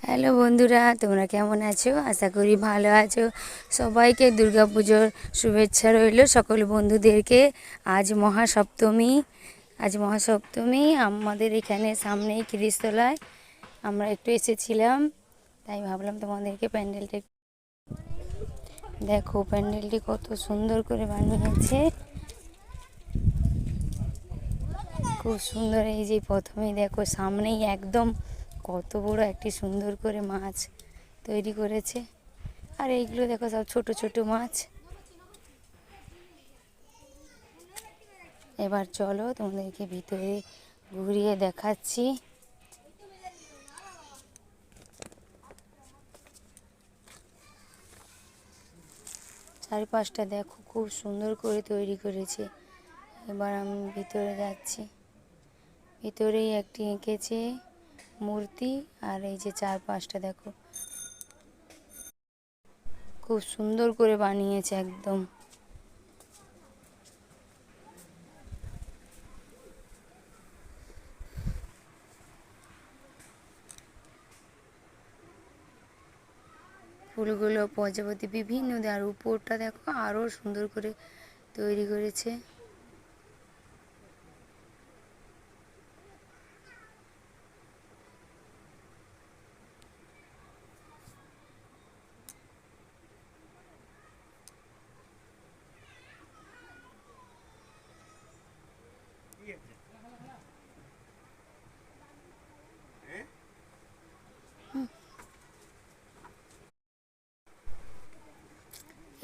Hello বন্ধুরা, তোমরা কেমন আছো? আশা করি ভালো আছো। সবাইকে দুর্গাপুজোর শুভেচ্ছা রইল সকল বন্ধুদেরকে। আজ মহাসপ্তমী আমাদের এখানে সামনেই খিরিস্তলায় আমরা একটু এসেছিলাম, তাই ভাবলাম তোমাদেরকে প্যান্ডেলটা দেখো। প্যান্ডেলটি কত সুন্দর করে বানিয়েছে, খুব সুন্দর। এই যে প্রথমেই দেখো সামনেই একদম কত বড় একটি সুন্দর করে মাছ তৈরি করেছে। আর এইগুলো দেখো সব ছোট ছোট মাছ। এবার চলো তোমাদেরকে ভিতরে ঘুরিয়ে দেখাচ্ছি। চারিপাশটা দেখো খুব সুন্দর করে তৈরি করেছে। এবার আমি ভিতরে যাচ্ছি। ভিতরেই একটি এঁকেছে মূর্তি, আর এই যে চারপাশটা দেখো খুব সুন্দর করে বানিয়েছে একদম। ফুলগুলো প্রজাপতি বিভিন্ন, আর উপরটা দেখো আরও সুন্দর করে তৈরি করেছে।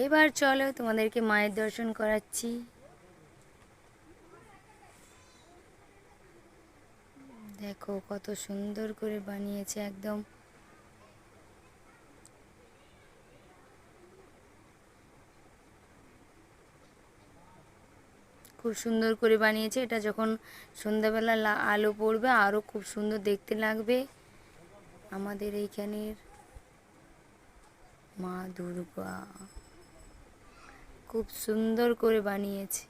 এবার চলো তোমাদেরকে মায়ের দর্শন করাচ্ছি। দেখো কত সুন্দর করে বানিয়েছে একদম। খুব সুন্দর করে বানিয়েছে। এটা যখন সন্ধ্যাবেলা আলো পড়বে আরও খুব সুন্দর দেখতে লাগবে। আমাদের এইখানের মা দুর্গা খুব সুন্দর করে বানিয়েছে।